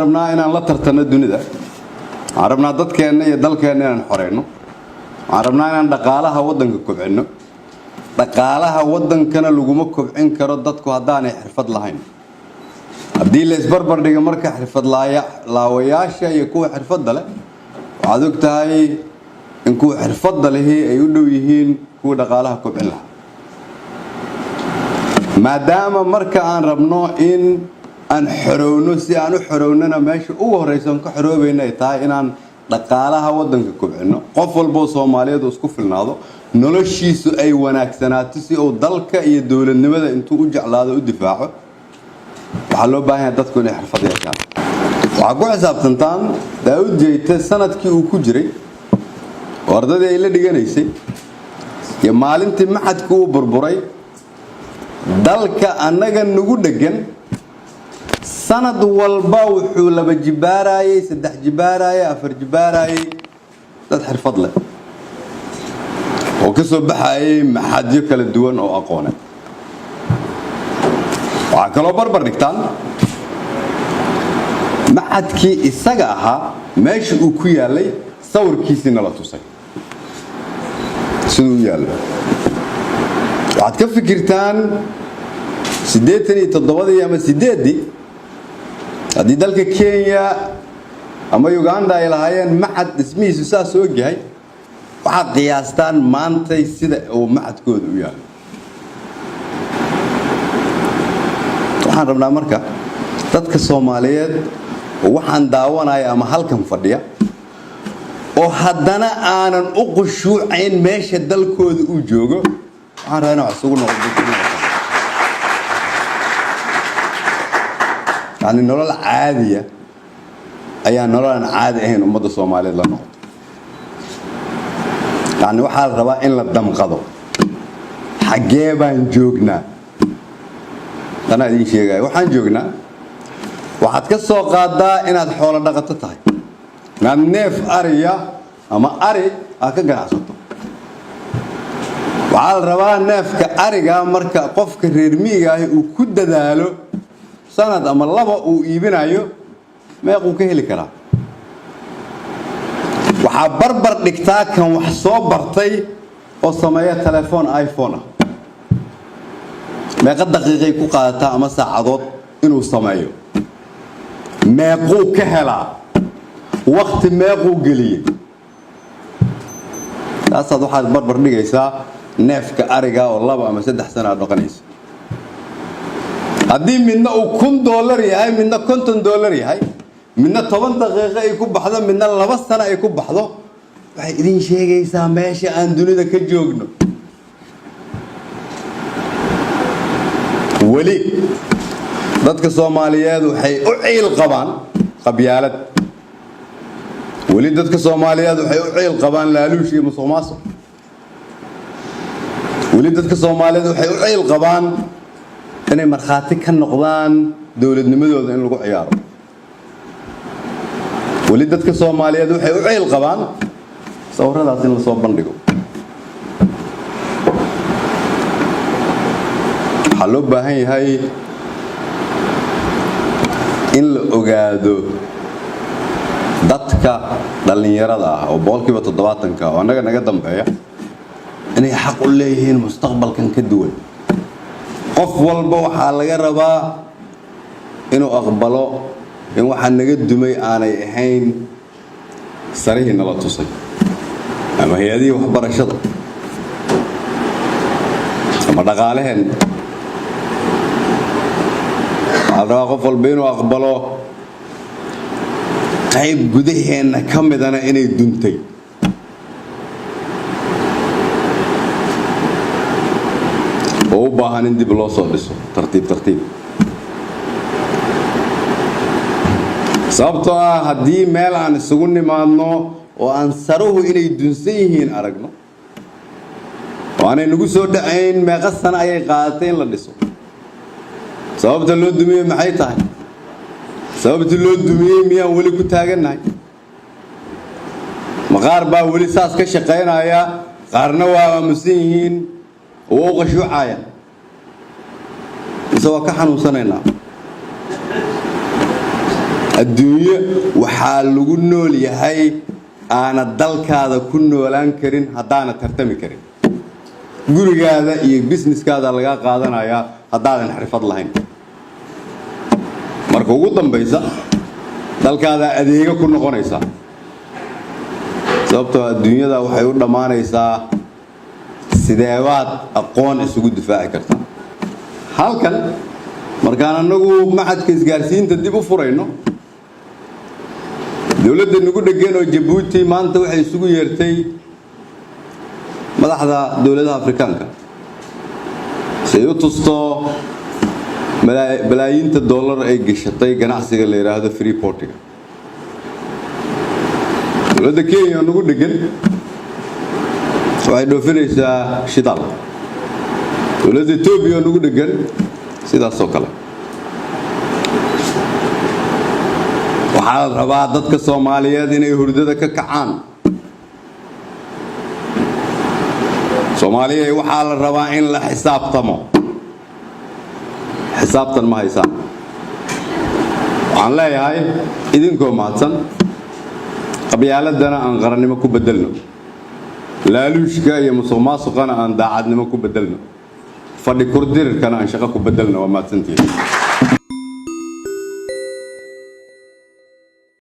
rabnaa inaan la tartano dunida waxaan rabnaa dadkeena iyo dalkeena inaan xoreyno waxaan rabnaa inaan dhaqaalaha wadanka kobcino dhaqaalaha wadankana laguma kobcin karo dadku haddaanay xirfad lahayn haddii la isbarbar dhigo marka xirfad laawayaasha iyo kuwa xirfadda leh waxaad og tahay in kuwa xirfadda lehi ay u dhow yihiin kuwa dhaqaalaha kobcin lahaa maadaama marka aan rabno in aan xorowno si aan u xorownana meesha ugu horeysa aan ka xoroobayna ay tahay inaan dhaqaalaha wadanka kobcino qof walba Soomaaliyeed isku filnaado noloshiisu ay wanaagsanaato si uu dalka iyo dawladnimada intuu u jeclaado u difaaco waxa loo baahan yahay dadku inay xirfad yeeshaan waxa ku xisaabtantaan Daawud Jeyte sanadkii uu ku jiray ardayda ay la dhiganaysay iyo maalintii maxadku uu burburay dalka anaga nagu dhagan sanad walba wuxuu laba jibaarayay saddex jibaarayay afar jibaarayay dad xirfad leh oo ka soo baxayay maxadyo kala duwan oo aqoon waxa kale oo barbar dhigtaan maxadkii isaga ahaa meesha uu ku yaalay sawirkiisina la tusay sidoo yaalo waxaad ka fikirtaan 87 ama 8 haddii dalka Kenya ama Uganda ay lahaayeen maxad dhismihiisu saas oo gahay waxaad qiyaastaan maanta sida uu maxadkoodu u yaalo waxaan rabnaa marka dadka Soomaaliyeed waxaan daawanaya ama halkan fadhiya oo haddana aanan u qushuucayn meesha dalkooda uu joogo waxaan rabnaa wax sugu noqdo يعني نولل عادية أي نولل عادي هنا ومضى الصوماليين لنا يعني وحال ربا إن للدم قضوا حجيبا جوجنا أنا دي شيء جاي وحن جوجنا واحد كسر قادا إن الحول دقتها نعم نف أريا أما أري أكجر عصته وعال ربا نف كأريجا مركا قف كريرمي جاي وكود دالو sanad ama laba uu iibinayo meequu ka heli karaa waxa barbar dhigtaa kan wax soo bartay oo sameeya telefoon iPhone meeqa daqiiqay ku qaadataa ama saacadood inuu sameeyo meequu ka helaa waqti meequu geliyay taasad waxaad barbar dhigaysaa neefka ariga oo laba ama saddex sano dhaqanaysa haddii midna uu $1 yahay midna $50 yahay midna 10 daqiiqo ay ku baxdo midna 2 sano ay ku baxdo waxay idin sheegaysaa meesha aan dunida ka joogno wali dadka Soomaaliyeed waxay u ciil qabaan qabyaalad wali dadka Soomaaliyeed waxay u ciil qabaan laaluush iyo musuqmaasuq wali dadka Soomaaliyeed waxay u ciil qabaan inay marxaati ka noqdaan dawladnimadooda in lagu ciyaaro wali dadka Soomaaliyeed waxay u ciil qabaan sawiradaas in la soo bandhigo waxa loo baahan yahay in la ogaado dadka dhalinyarada ah oo boqolkiiba 70 oo anaga naga dambeeya inay xaq u leeyihiin mustaqbalkan ka duwan qof walba waxa laga rabaa inuu aqbalo in waxa naga dumay aanay ahayn sarihi nala tusay ama hay'adii waxbarashada ama dhaqaalehen هذا قفل بينه أقبله qayb gudaheena kamidana inay duntay oo u baahan in dib loo soo dhiso tartiib sababtoo ah haddii meel aan isugu nimaadno oo aan saruhu inay dunsan yihiin aragno oo aanay nagu soo dhacayn meeqa sano ayay qaadatay in la dhiso sababta loo dumiyey maxay tahay sababta loo dumiyey miyaan weli ku taaganahay maqaar baa weli saas ka shaqeynaya qaarna waa aamusan yihiin oo u qashuucaya isagoo ka xanuunsanaynaa adduunyo waxaa lagu nool yahay aana dalkaada ku noolaan karin haddaana tartami karin gurigaada iyo businesskaada laga qaadanayaa haddaadan xirfad lahayn marka ugu dambaysa dalkaada adeega ku noqonaysa sababtoo adduunyada waxay u dhammaanaysaa sideebaad aqoon isugu difaaci kartaa halkan markaan anagu maxadka isgaarsiinta dib u furayno dawladda nagu dhegan oo Jabuuti maanta waxay isugu yeertay madaxda dawladaha Afrikaanka si ay u tusto balaayiinta dollar ay gashatay ganacsiga la yiraahdo Freeportiga dawladda Kenya nagu dhegan waxay dhoofinaysaa shidaal dawladda Ethiopia nagu dhegan sidaas oo kale waxaa la rabaa dadka Soomaaliyeed inay hurdada ka kacaan Soomaaliyeed waxaa la rabaa in la xisaabtamo xisaabtan ma haysaan waxaan leeyahay idinkoo mahadsan qabyaaladana aan qarannimo ku bedelno laaluushka iyo musuqmaasuqana aan daacadnimo ku bedelno fadhi kurdirirkana aan shaqo ku bedelno waa mahadsantihiin